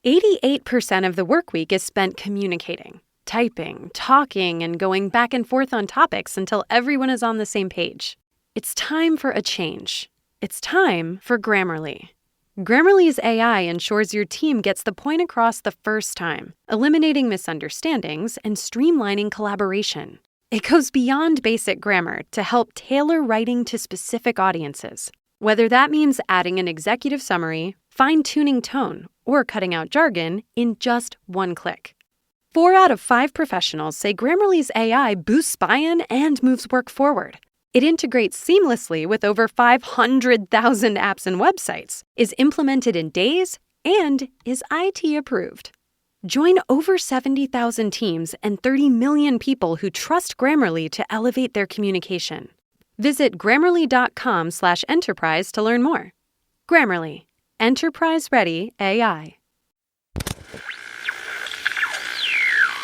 88% of the work week is spent communicating, typing, talking, and going back and forth on topics until everyone is on the same page. It's time for a change. It's time for Grammarly. Grammarly's AI ensures your team gets the point across the first time, eliminating misunderstandings and streamlining collaboration. It goes beyond basic grammar to help tailor writing to specific audiences, whether that means adding an executive summary, fine-tuning tone, or cutting out jargon in just one click. 4 out of 5 professionals say Grammarly's AI boosts buy-in and moves work forward. It integrates seamlessly with over 500,000 apps and websites, is implemented in days, and is IT approved. Join over 70,000 teams and 30 million people who trust Grammarly to elevate their communication. Visit Grammarly.com/enterprise to learn more. Grammarly, enterprise-ready AI.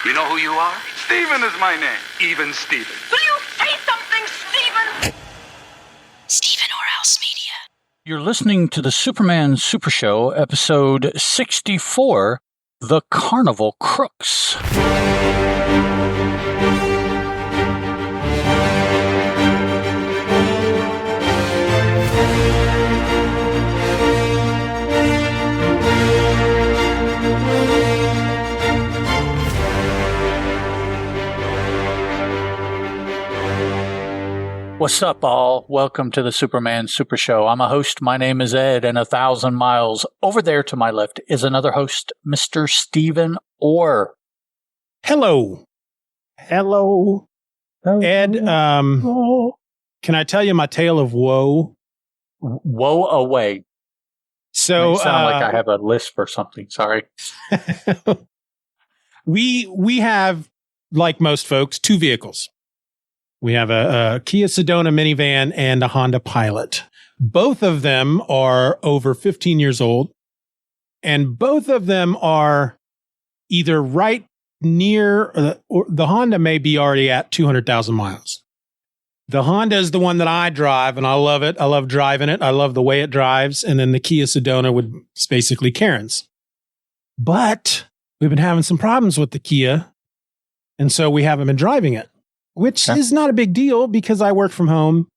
You know who you are? Steeven is my name. Even Steeven. Will you say something, Steeven? Steeven or Else Media. You're listening to the Superman Super Show, episode 64, The Carnival Crooks. What's up, all? Welcome to the Superman Super Show. I'm a host. My name is Ed, and 1,000 miles over there to my left is another host, Mr. Steeven Orr. Hello. Hello. Ed, can I tell you my tale of woe? Woe away. So, sound like I have a lisp or something. Sorry. we have, like most folks, 2 vehicles. We have a Kia Sedona minivan and a Honda Pilot. Both of them are over 15 years old, and both of them are either right near, or the Honda may be already at 200,000 miles. The Honda is the one that I drive, and I love it. I love driving it. I love the way it drives. And then the Kia Sedona is basically Karen's. But we've been having some problems with the Kia, and so we haven't been driving it. Which is not a big deal because I work from home.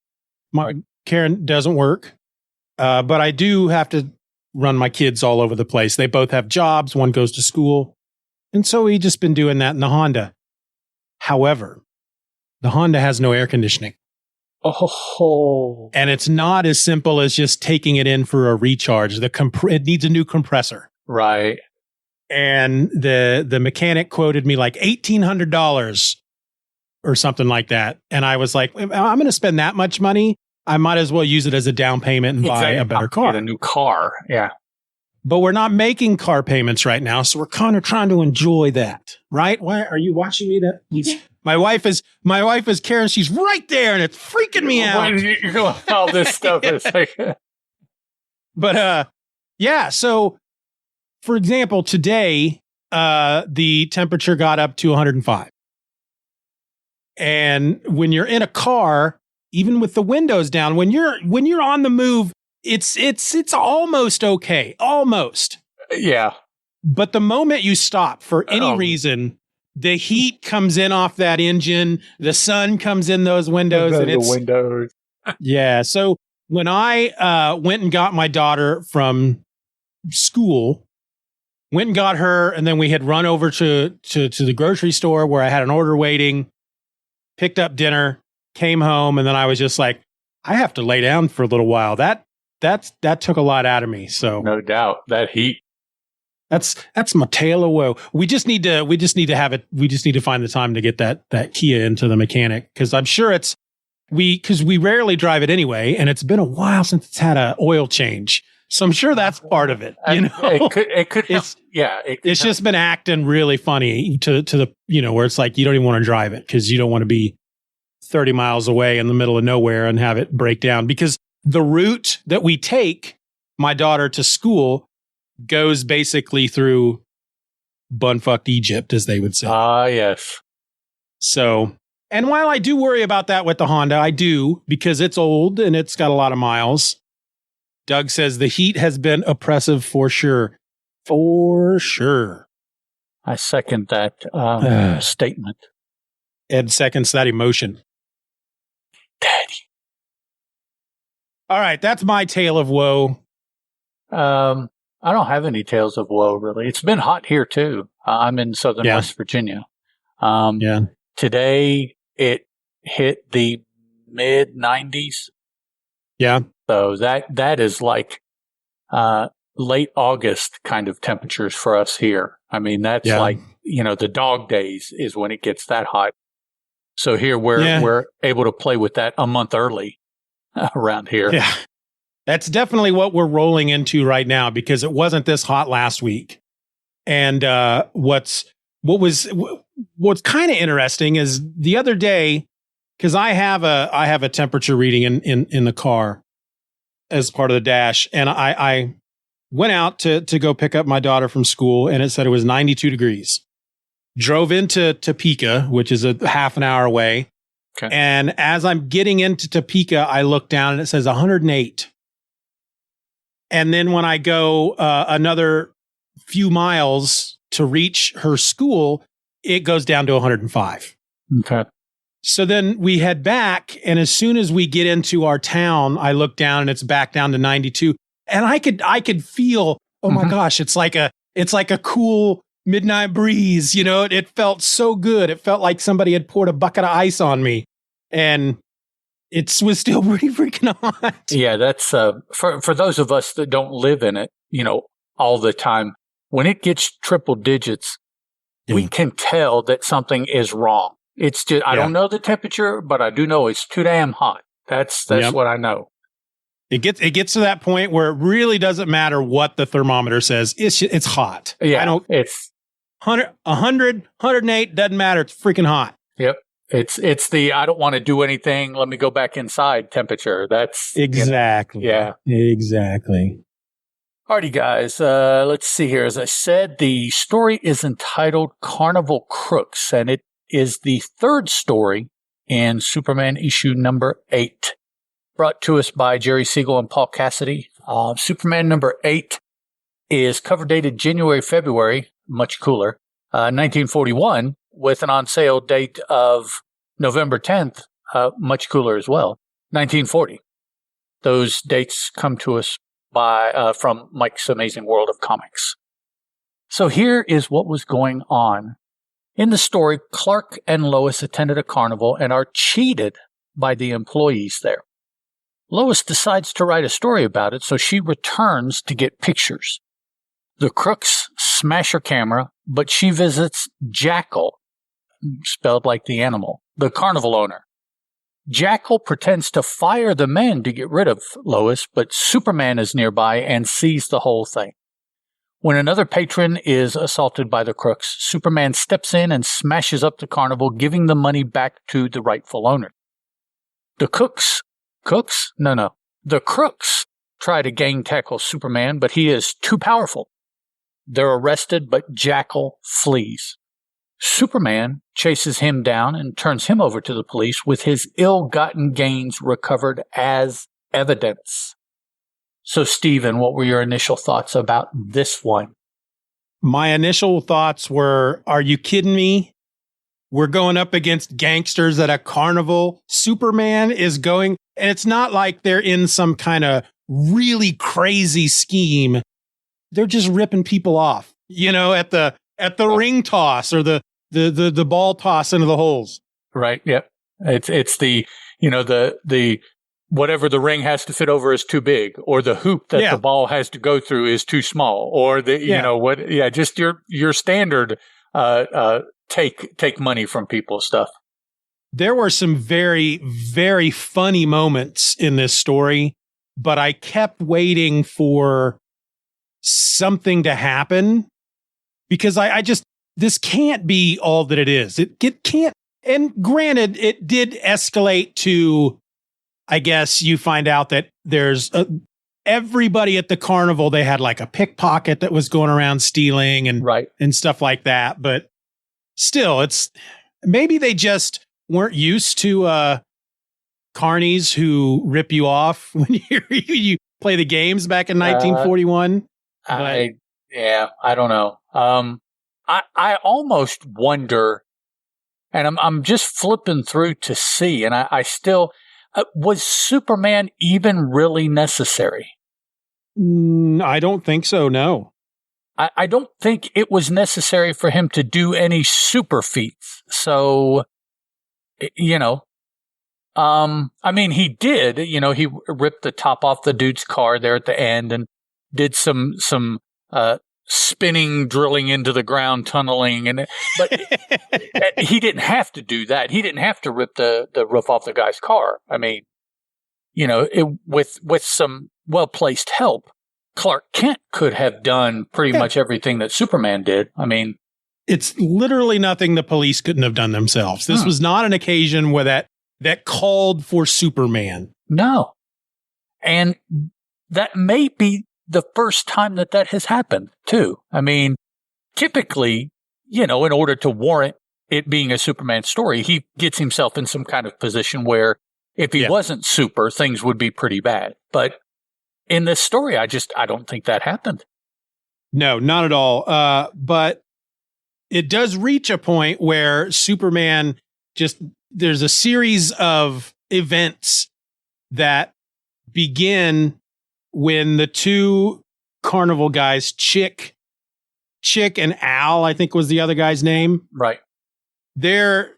Karen doesn't work. But I do have to run my kids all over the place. They both have jobs. One goes to school. And so we've just been doing that in the Honda. However, the Honda has no air conditioning. Oh. And it's not as simple as just taking it in for a recharge. It needs a new compressor. Right. And the mechanic quoted me like $1,800. Or something like that. And I was like, I'm going to spend that much money. I might as well use it as a down payment and buy a better car. Get a new car. Yeah. But we're not making car payments right now. So we're kind of trying to enjoy that. Right? Why are you watching me? My wife is Karen. She's right there and it's freaking me out. You're going all this stuff. But yeah. So for example, today, the temperature got up to 105. And when you're in a car, even with the windows down, when you're on the move, it's almost okay. Almost. Yeah. But the moment you stop for any reason, the heat comes in off that engine, the sun comes in those windows, and it's windows. Yeah. So when I went and got my daughter from school, went and got her, and then we had run over to the grocery store where I had an order waiting. Picked up dinner, came home, and then I was just like, I have to lay down for a little while. That took a lot out of me. So no doubt that heat. That's my tale of woe. We just need to have it. We just need to find the time to get that Kia into the mechanic because I'm sure because we rarely drive it anyway, and it's been a while since it's had an oil change. So I'm sure that's part of it. You know, it could. It's just been acting really funny to the where it's like you don't even want to drive it because you don't want to be 30 miles away in the middle of nowhere and have it break down. Because the route that we take my daughter to school goes basically through bumfucked Egypt, as they would say. Yes. So, and while I do worry about that with the Honda, I do because it's old and it's got a lot of miles. Doug says the heat has been oppressive for sure. For sure. I second that statement. Ed seconds that emotion. Daddy. All right, that's my tale of woe. I don't have any tales of woe, really. It's been hot here, too. I'm in southern West Virginia. Today, it hit the mid-90s. Yeah. So that is like late August kind of temperatures for us here. I mean, that's like, the dog days is when it gets that hot. So here we're able to play with that a month early around here. Yeah. That's definitely what we're rolling into right now because it wasn't this hot last week. And what's kind of interesting is the other day, because I have a temperature reading in the car as part of the dash, and I went out to go pick up my daughter from school, and it said it was 92 degrees. Drove into Topeka, which is a half an hour away. Okay. And as I'm getting into Topeka, I look down and it says 108. And then when I go another few miles to reach her school, it goes down to 105. Okay. So then we head back, and as soon as we get into our town, I look down and it's back down to 92. And I could feel, oh my gosh, it's like a cool midnight breeze. It felt so good. It felt like somebody had poured a bucket of ice on me, and it was still pretty freaking hot. Yeah, that's for those of us that don't live in it, all the time. When it gets triple digits, we can tell that something is wrong. It's just I don't know the temperature, but I do know it's too damn hot. That's what I know. It gets to that point where it really doesn't matter what the thermometer says. It's hot. Yeah, it's 100, 108 doesn't matter. It's freaking hot. Yep. It's the I don't want to do anything. Let me go back inside temperature. That's exactly. Yeah. Exactly. Alrighty, guys. Let's see here. As I said, the story is entitled Carnival Crooks, and it is the third story in Superman issue number 8, brought to us by Jerry Siegel and Paul Cassidy. Superman number 8 is cover dated February, much cooler, 1941, with an on sale date of November 10th, much cooler as well, 1940. Those dates come to us from Mike's Amazing World of Comics. So here is what was going on. In the story, Clark and Lois attended a carnival and are cheated by the employees there. Lois decides to write a story about it, so she returns to get pictures. The crooks smash her camera, but she visits Jackal, spelled like the animal, the carnival owner. Jackal pretends to fire the men to get rid of Lois, but Superman is nearby and sees the whole thing. When another patron is assaulted by the crooks, Superman steps in and smashes up the carnival, giving the money back to the rightful owner. The The crooks try to gang tackle Superman, but he is too powerful. They're arrested, but Jackal flees. Superman chases him down and turns him over to the police with his ill-gotten gains recovered as evidence. So, Steven, what were your initial thoughts about this one? My initial thoughts were, are you kidding me? We're going up against gangsters at a carnival. Superman is going, and it's not like they're in some kind of really crazy scheme. They're just ripping people off, at the ring toss or the ball toss into the holes. Right. Yep. It's the whatever the ring has to fit over is too big, or the hoop that the ball has to go through is too small, or just your standard take money from people stuff. There were some very, very funny moments in this story, but I kept waiting for something to happen because I just, this can't be all that it is. It can't. And granted, it did escalate to, I guess you find out that there's everybody at the carnival, they had like a pickpocket that was going around stealing and stuff like that. But still, it's maybe they just weren't used to carnies who rip you off when you play the games back in 1941. Yeah, I don't know. I almost wonder, and I'm just flipping through to see, and I still, was Superman even really necessary? I don't think so, no. I don't think it was necessary for him to do any super feats. So, you know, I mean, he did, he ripped the top off the dude's car there at the end and did some spinning, drilling into the ground, tunneling, but he didn't have to do that. He didn't have to rip the roof off the guy's car. I mean, with some well-placed help, Clark Kent could have done pretty much everything that Superman did. I mean, it's literally nothing the police couldn't have done themselves. This was not an occasion where that called for Superman. No. And that may be the first time that has happened, too. I mean, typically, in order to warrant it being a Superman story, he gets himself in some kind of position where if he wasn't super, things would be pretty bad. But in this story, I don't think that happened. No, not at all. But it does reach a point where Superman there's a series of events that begin when the two Carnival guys, Chick and Al, I think was the other guy's name. Right. They're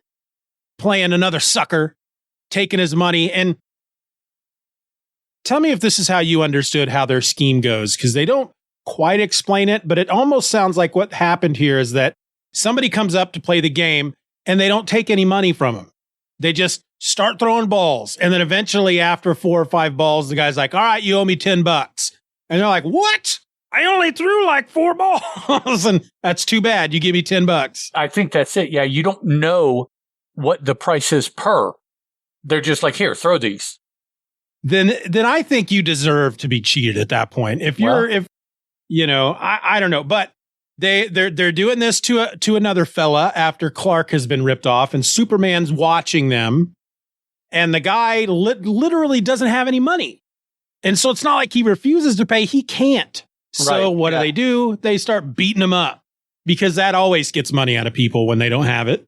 playing another sucker, taking his money. And tell me if this is how you understood how their scheme goes, because they don't quite explain it, but it almost sounds like what happened here is that somebody comes up to play the game and they don't take any money from them. They just start throwing balls. And then eventually after 4 or 5 balls, the guy's like, all right, you owe me $10. And they're like, what? I only threw like 4 balls. And that's too bad. You give me $10. I think that's it. Yeah. You don't know what the price is per. They're just like, here, throw these. Then I think you deserve to be cheated at that point. I don't know, but they're doing this to another fella after Clark has been ripped off, and Superman's watching them, and the guy literally doesn't have any money, and so it's not like he refuses to pay; he can't. So what do? They start beating him up, because that always gets money out of people when they don't have it.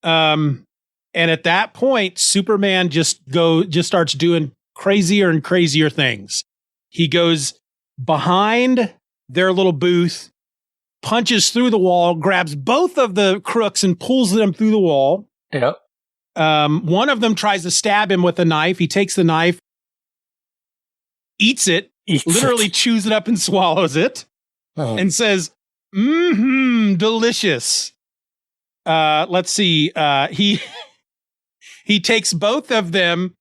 And at that point, Superman just starts doing crazier and crazier things. He goes behind their little booth, punches through the wall, grabs both of the crooks and pulls them through the wall. Yep. One of them tries to stab him with a knife. He takes the knife, eats it, literally chews it up and swallows it, and says, delicious. Let's see. He takes both of them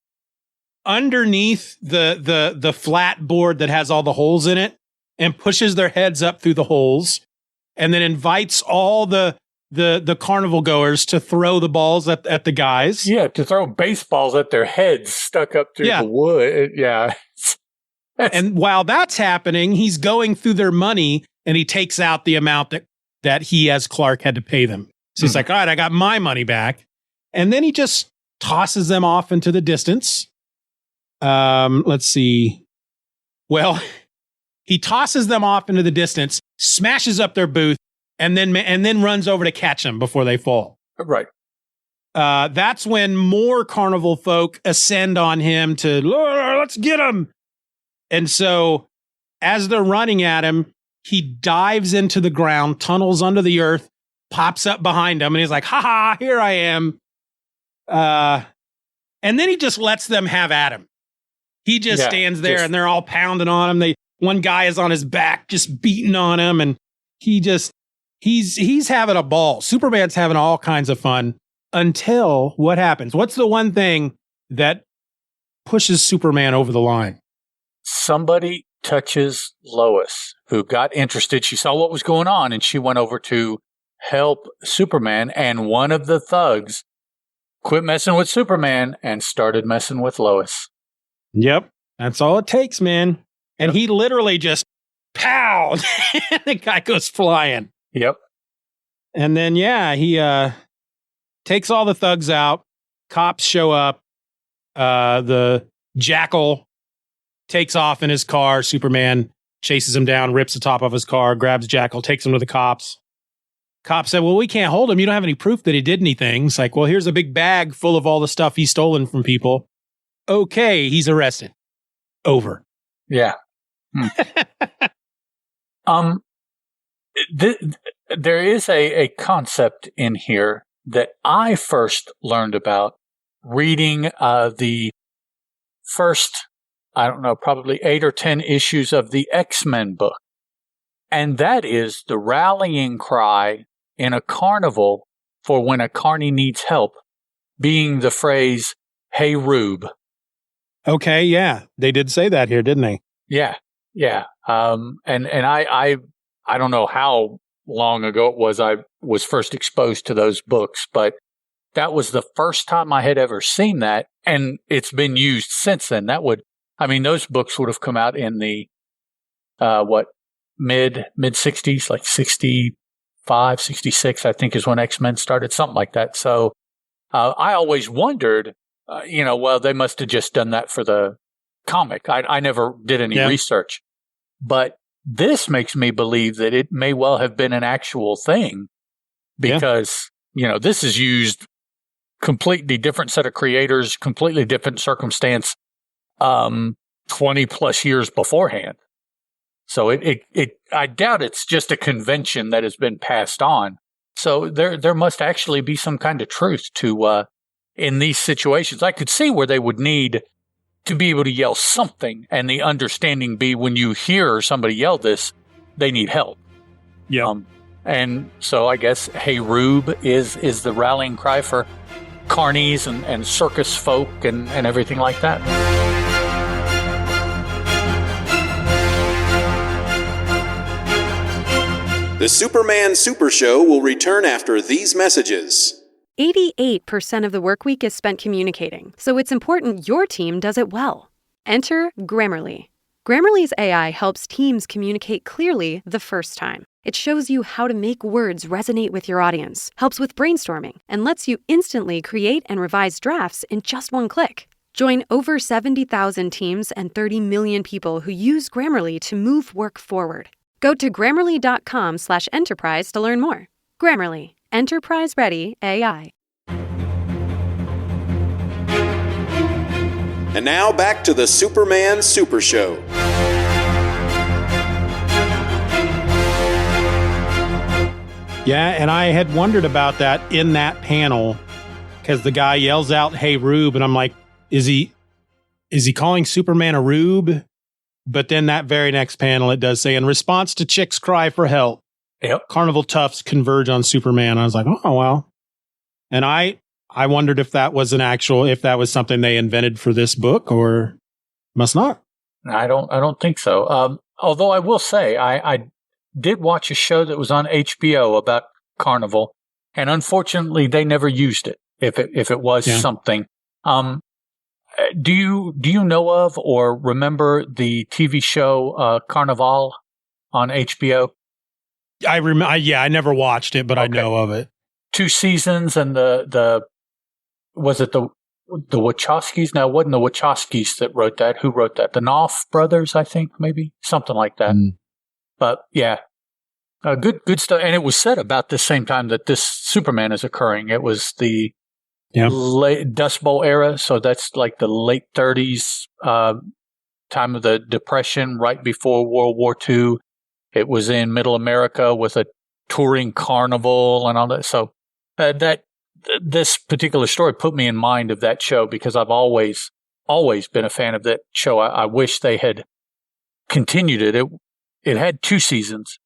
underneath the flat board that has all the holes in it and pushes their heads up through the holes, and then invites all the carnival goers to throw the balls at the guys. Yeah, to throw baseballs at their heads stuck up through the wood. Yeah. And while that's happening, he's going through their money, and he takes out the amount that he, as Clark, had to pay them. So he's like, all right, I got my money back. And then he just tosses them off into the distance. Let's see. Well, he tosses them off into the distance, smashes up their booth, and then runs over to catch them before they fall. Right. That's when more carnival folk ascend on him to, let's get him. And so as they're running at him, he dives into the ground, tunnels under the earth, pops up behind him, and he's like, ha, here I am. And then he just lets them have at him. He just stands there, and they're all pounding on him. One guy is on his back, just beating on him, and he's having a ball. Superman's having all kinds of fun until what happens? What's the one thing that pushes Superman over the line? Somebody touches Lois, who got interested. She saw what was going on, and she went over to help Superman, and one of the thugs quit messing with Superman and started messing with Lois. Yep. That's all it takes, man. And he literally just pow! The guy goes flying. Yep. And then, he takes all the thugs out. Cops show up. The Jackal takes off in his car. Superman chases him down, rips the top off his car, grabs Jackal, takes him to the cops. Cops said, well, we can't hold him. You don't have any proof that he did anything. It's like, well, here's a big bag full of all the stuff he's stolen from people. Okay, he's arrested. Over. Yeah. There is a concept in here that I first learned about reading the first, I don't know, probably 8 or 10 issues of the X-Men book. And that is the rallying cry in a carnival for when a carny needs help being the phrase, "Hey, Rube." Okay, yeah. They did say that here, didn't they? Yeah. And I don't know how long ago it was I was first exposed to those books, but that was the first time I had ever seen that, and it's been used since then. Those books would have come out in the mid 60s, like 65, 66, I think is when X-Men started, something like that. So I always wondered, they must have just done that for the comic. I never did any research, but this makes me believe that it may well have been an actual thing because, this is used completely different set of creators, completely different circumstance, 20 plus years beforehand. So I doubt it's just a convention that has been passed on. So there must actually be some kind of truth to, in these situations. I could see where they would need to be able to yell something, and the understanding be when you hear somebody yell this, they need help. Yeah. And so I guess, "Hey, Rube" is the rallying cry for carnies and circus folk and everything like that. The Superman Super Show will return after these messages. 88% of the work week is spent communicating, so it's important your team does it well. Enter Grammarly. Grammarly's AI helps teams communicate clearly the first time. It shows you how to make words resonate with your audience, helps with brainstorming, and lets you instantly create and revise drafts in just one click. Join over 70,000 teams and 30 million people who use Grammarly to move work forward. Go to Grammarly.com/enterprise to learn more. Grammarly. Enterprise-ready AI. And now back to the Superman Super Show. Yeah, and I had wondered about that in that panel because the guy yells out, "Hey, Rube," and I'm like, is he calling Superman a Rube? But then that very next panel, it does say, in response to Chick's cry for help, Carnival toughs converge on Superman. I was like, oh, well. And I wondered if that was if that was something they invented for this book, or must not. I don't think so. Although I will say, I did watch a show that was on HBO about Carnival, and unfortunately they never used it. If it was something, do you know of or remember the TV show Carnival on HBO? I never watched it, but I know of it. 2 seasons, and was it the Wachowskis? No, it wasn't the Wachowskis that wrote that. Who wrote that? The Knopf brothers, I think, maybe something like that. But yeah, good stuff. And it was set about the same time that this Superman is occurring. It was the late Dust Bowl era, so that's like the late 30s, time of the Depression, right before World War II. It was in Middle America with a touring carnival and all that. So this particular story put me in mind of that show because I've always been a fan of that show. I wish they had continued it. It had 2 seasons.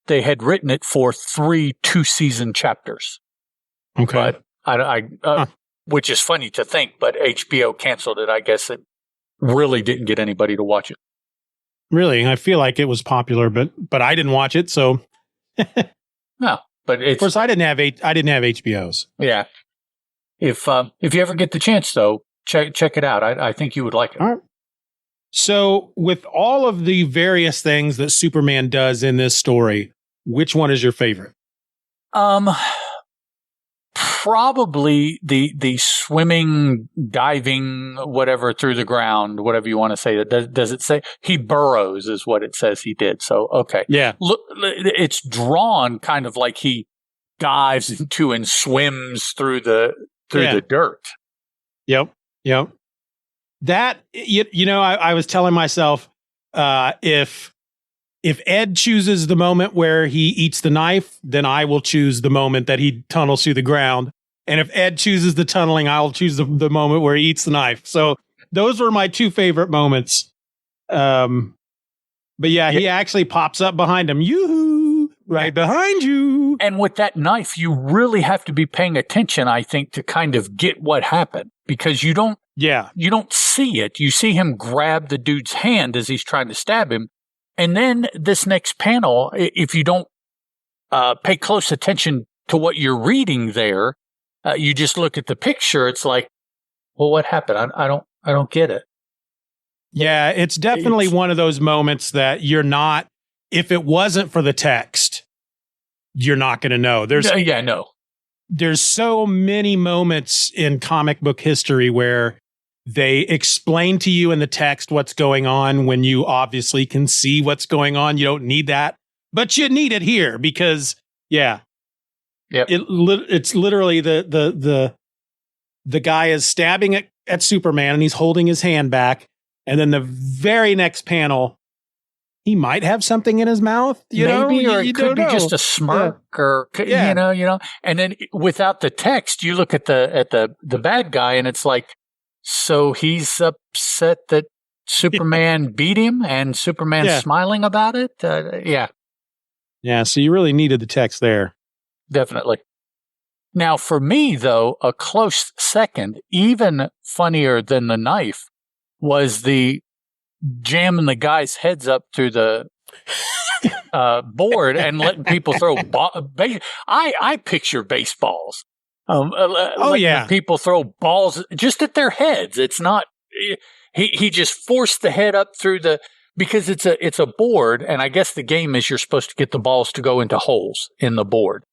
They had written it for 3 2-season chapters. Okay. But which is funny to think, but HBO canceled it. I guess it really didn't get anybody to watch it. Really? I feel like it was popular, but I didn't watch it, so. No, but of course I didn't have HBOs. Yeah. If you ever get the chance though, check it out. I think you would like it. All right. So with all of the various things that Superman does in this story, which one is your favorite? probably the swimming, diving, whatever through the ground, whatever you want to say. Does it say he burrows is what it says he did? So, okay. Yeah. Look, it's drawn kind of like he dives into and swims through the dirt. Yep. That, I was telling myself, if Ed chooses the moment where he eats the knife, then I will choose the moment that he tunnels through the ground. And if Ed chooses the tunneling, I'll choose the moment where he eats the knife. So those were my two favorite moments. But yeah, he actually pops up behind him. Yoo-hoo! Right behind you. And with that knife, you really have to be paying attention, I think, to kind of get what happened, because you don't see it. You see him grab the dude's hand as he's trying to stab him. And then this next panel, if you don't pay close attention to what you're reading there, you just look at the picture. It's like, well, what happened? I don't get it. Yeah, it's definitely one of those moments that you're not. If it wasn't for the text, you're not going to know. There's so many moments in comic book history where they explain to you in the text what's going on when you obviously can see what's going on. You don't need that, but you need it here because, it's literally the guy is stabbing at Superman and he's holding his hand back, and then the very next panel, he might have something in his mouth, maybe, or it could be just a smirk, or you know. And then without the text, you look at the bad guy, and it's like, so he's upset that Superman beat him, and Superman's smiling about it. Yeah. So you really needed the text there, definitely. Now, for me, though, a close second, even funnier than the knife, was the jamming the guy's heads up through the board and letting people throw I picture baseballs. People throw balls just at their heads. It's not. He just forced the head up through because it's a board, and I guess the game is you're supposed to get the balls to go into holes in the board.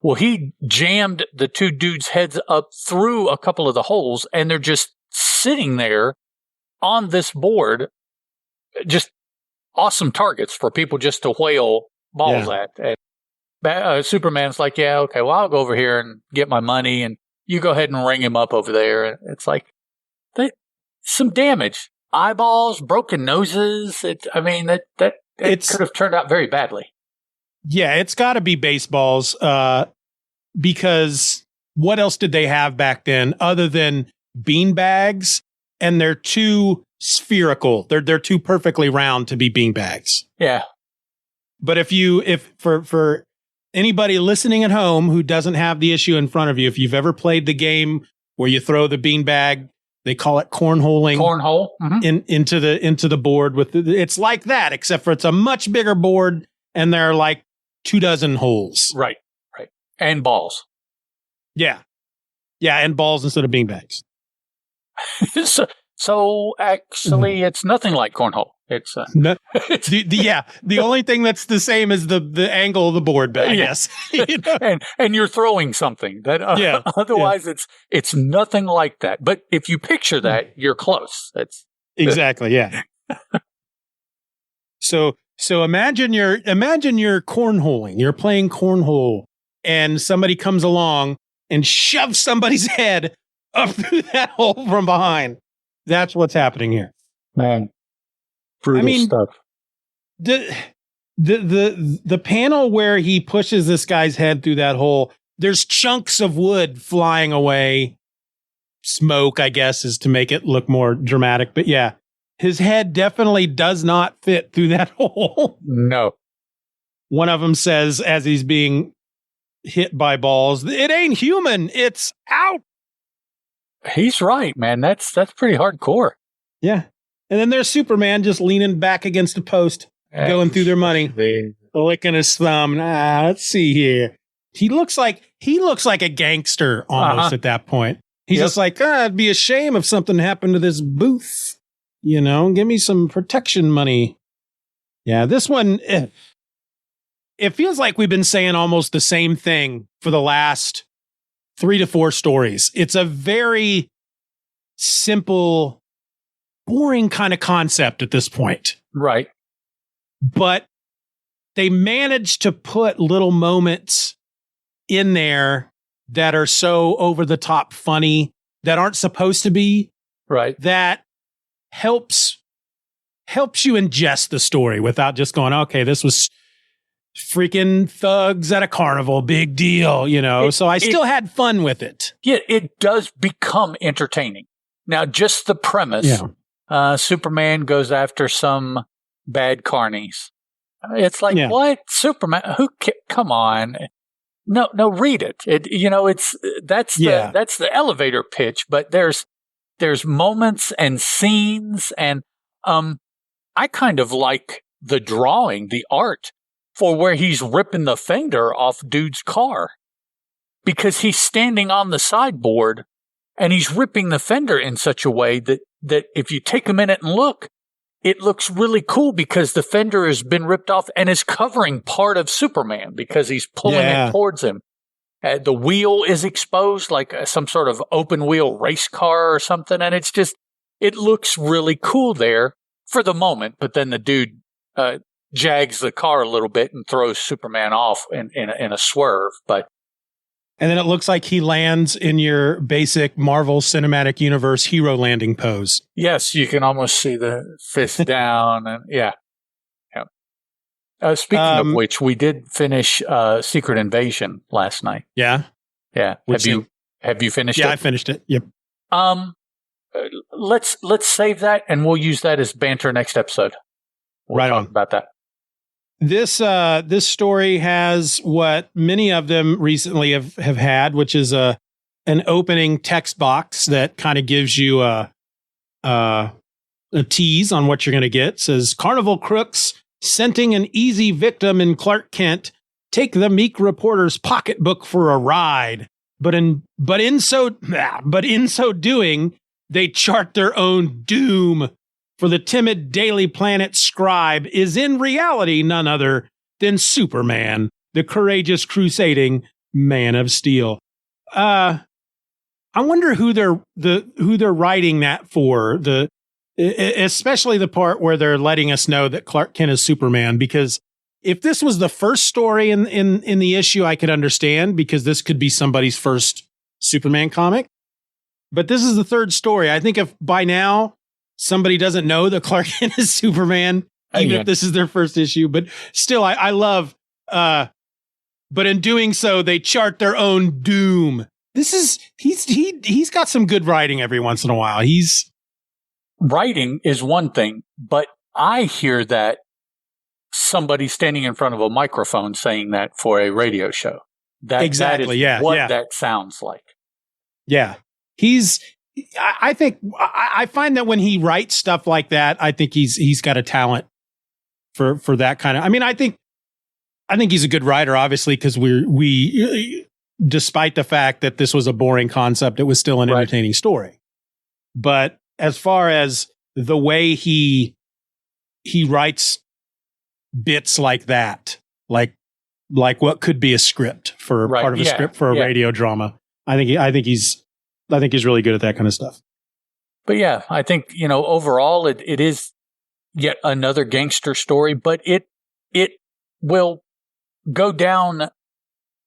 Well, he jammed the two dudes' heads up through a couple of the holes, and they're just sitting there on this board. Just awesome targets for people just to whale balls at. And Superman's like, yeah, okay, well, I'll go over here and get my money, and you go ahead and ring him up over there. And it's like, some damage. Eyeballs, broken noses. It could have turned out very badly. Yeah, it's got to be baseballs, because what else did they have back then other than bean bags? And they're too spherical. They're too perfectly round to be bean bags. Yeah. But for anybody listening at home who doesn't have the issue in front of you, if you've ever played the game where you throw the bean bag, they call it cornholing. Cornhole. Mm-hmm. into the board it's like that, except for it's a much bigger board and there are like 24 holes. Right. And balls. Yeah. Yeah, and balls instead of bean bags. So actually, it's nothing like cornhole. It's the only thing that's the same is the angle of the board, I guess. and you're throwing something that otherwise it's nothing like that. But if you picture that, you're close. That's exactly So imagine you're cornholing. You're playing cornhole, and somebody comes along and shoves somebody's head up through that hole from behind. That's what's happening here. Man, brutal stuff. The panel where he pushes this guy's head through that hole, there's chunks of wood flying away. Smoke, I guess, is to make it look more dramatic. But yeah, his head definitely does not fit through that hole. No. One of them says, as he's being hit by balls, it ain't human, it's out. He's right, man. That's pretty hardcore. Yeah. And then there's Superman just leaning back against a post, going through their money, licking his thumb. Let's see here. He looks like a gangster almost at that point. He's just like, it'd be a shame if something happened to this booth. Give me some protection money. Yeah, this one, it feels like we've been saying almost the same thing for the last 3 to 4 stories. It's a very simple, boring kind of concept at this point. Right. But they managed to put little moments in there that are so over the top funny that aren't supposed to be. Right. That helps you ingest the story without just going, okay, this was freaking thugs at a carnival, big deal, So I still had fun with it. Yeah, it does become entertaining. Now, just the premise, Superman goes after some bad carnies. It's like, what? Superman? Come on. No, read it. That's the elevator pitch, but there's moments and scenes, and I kind of like the drawing, the art for where he's ripping the fender off dude's car, because he's standing on the sideboard and he's ripping the fender in such a way that if you take a minute and look, it looks really cool because the fender has been ripped off and is covering part of Superman because he's pulling it towards him. The wheel is exposed like some sort of open wheel race car or something. And it looks really cool there for the moment. But then the dude jags the car a little bit and throws Superman off in a swerve. And then it looks like he lands in your basic Marvel Cinematic Universe hero landing pose. Yes, you can almost see the fist down. And speaking of which, we did finish Secret Invasion last night. Yeah? Yeah. Have you finished it? Yeah, I finished it. Yep. Let's save that, and we'll use that as banter next episode. We'll talk about that. This story has what many of them recently have had, which is an opening text box that kind of gives you a tease on what you're going to get. It says, Carnival Crooks scenting an easy victim in Clark Kent take the meek reporter's pocketbook for a ride, but in so doing, they chart their own doom. For the timid Daily Planet scribe is in reality none other than Superman, the courageous crusading Man of Steel. I wonder who they're writing that for. Especially the part where they're letting us know that Clark Kent is Superman. Because if this was the first story in the issue, I could understand, because this could be somebody's first Superman comic. But this is the third story. I think if by now somebody doesn't know that Clark Kent is Superman, even if this is their first issue. But still, I love, but in doing so, they chart their own doom. He's got some good writing every once in a while. Writing is one thing, but I hear that somebody standing in front of a microphone saying that for a radio show. That that sounds like. Yeah. I think I find that when he writes stuff like that, I think he's got a talent for that kind of. I mean, I think he's a good writer, obviously, because we despite the fact that this was a boring concept, it was still an entertaining story. But as far as the way he writes bits like that, like what could be a script for part of a script for a radio drama, I think he's really good at that kind of stuff. But yeah, I think, overall it is yet another gangster story, but it will go down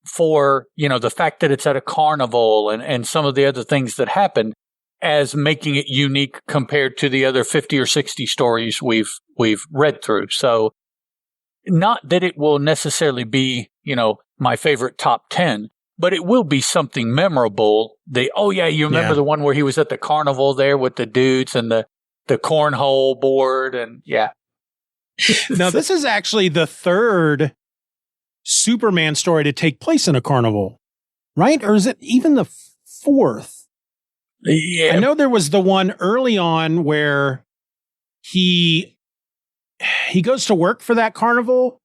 for, the fact that it's at a carnival and some of the other things that happen as making it unique compared to the other 50 or 60 stories we've read through. So not that it will necessarily be, my favorite top 10, but it will be something memorable. You remember the one where he was at the carnival there with the dudes and the cornhole board and Now, this is actually the third Superman story to take place in a carnival, right? Or is it even the fourth? Yeah. I know there was the one early on where he goes to work for that carnival.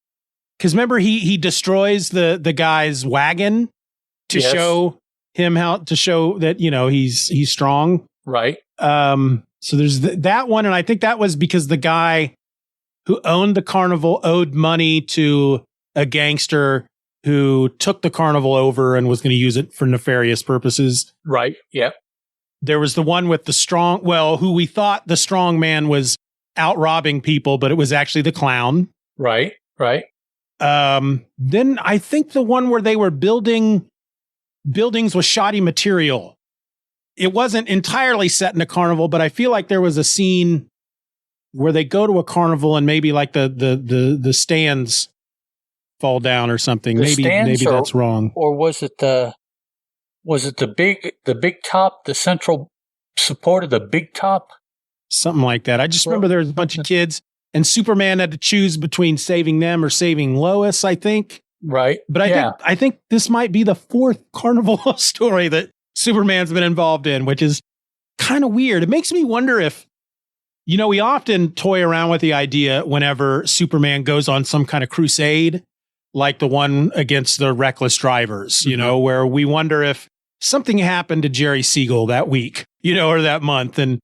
Because remember, he destroys the guy's wagon to show him to show that, he's strong. Right. So there's that one. And I think that was because the guy who owned the carnival owed money to a gangster who took the carnival over and was going to use it for nefarious purposes. Right. Yep. There was the one with the strong, who we thought the strong man was out robbing people, but it was actually the clown. Right. Right. Then I think the one where they were building buildings with shoddy material. It wasn't entirely set in a carnival, but I feel like there was a scene where they go to a carnival and maybe like the stands fall down or something. Maybe that's wrong. Or was it the big top, the central support of the big top? Something like that. I just remember there was a bunch of kids and Superman had to choose between saving them or saving Lois, I think. Right. But I think this might be the fourth carnival story that Superman's been involved in, which is kind of weird. It makes me wonder if, we often toy around with the idea whenever Superman goes on some kind of crusade, like the one against the reckless drivers, where we wonder if something happened to Jerry Siegel that week, or that month. And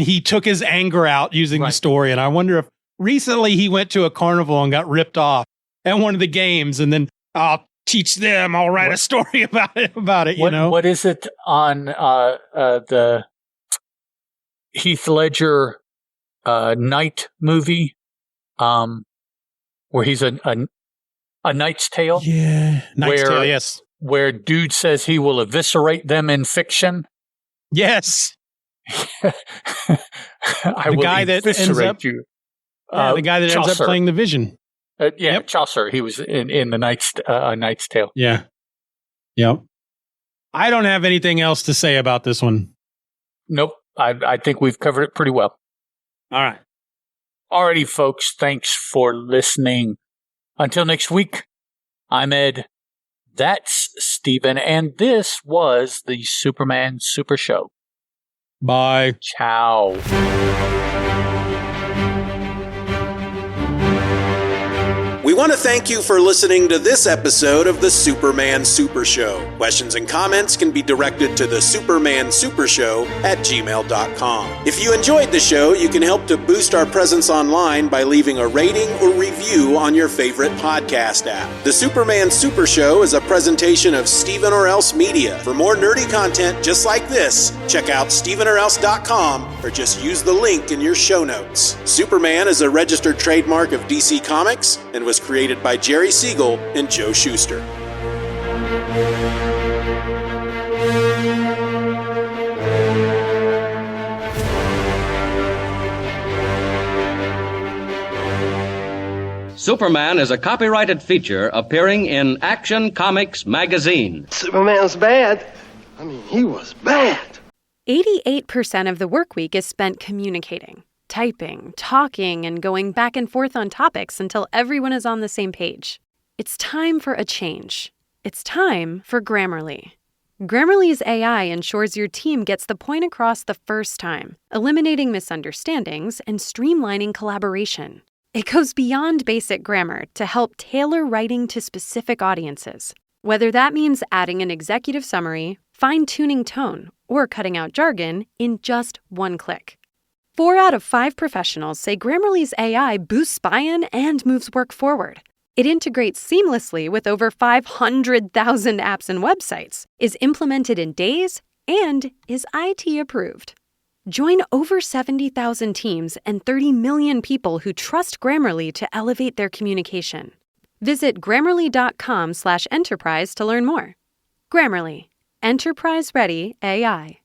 he took his anger out using the story. And I wonder if recently he went to a carnival and got ripped off at one of the games. And then I'll teach them. I'll write a story about it. What is it on the Heath Ledger Knight movie, where he's a Knight's Tale? Yeah, Knight's Tale. Yes, where dude says he will eviscerate them in fiction. Yes, I will eviscerate you. The guy that ends up playing the Vision. Chaucer. He was in the Knight's Tale. Yeah. Yep. I don't have anything else to say about this one. Nope. I think we've covered it pretty well. All right. Alrighty, folks. Thanks for listening. Until next week, I'm Ed. That's Steven. And this was the Superman Super Show. Bye. Ciao. We want to thank you for listening to this episode of the Superman Super Show. Questions and comments can be directed to thesupermansupershow at gmail.com. If you enjoyed the show, you can help to boost our presence online by leaving a rating or review on your favorite podcast app. The Superman Super Show is a presentation of Steven or Else Media. For more nerdy content just like this, check out stevenorelse.com or just use the link in your show notes. Superman is a registered trademark of DC Comics and was created by Jerry Siegel and Joe Shuster. Superman is a copyrighted feature appearing in Action Comics magazine. Superman's bad. He was bad. 88% of the work week is spent communicating. Typing, talking, and going back and forth on topics until everyone is on the same page. It's time for a change. It's time for Grammarly. Grammarly's AI ensures your team gets the point across the first time, eliminating misunderstandings and streamlining collaboration. It goes beyond basic grammar to help tailor writing to specific audiences, whether that means adding an executive summary, fine-tuning tone, or cutting out jargon in just one click. 4 out of 5 professionals say Grammarly's AI boosts buy-in and moves work forward. It integrates seamlessly with over 500,000 apps and websites, is implemented in days, and is IT approved. Join over 70,000 teams and 30 million people who trust Grammarly to elevate their communication. Visit Grammarly.com/enterprise to learn more. Grammarly. Enterprise-ready AI.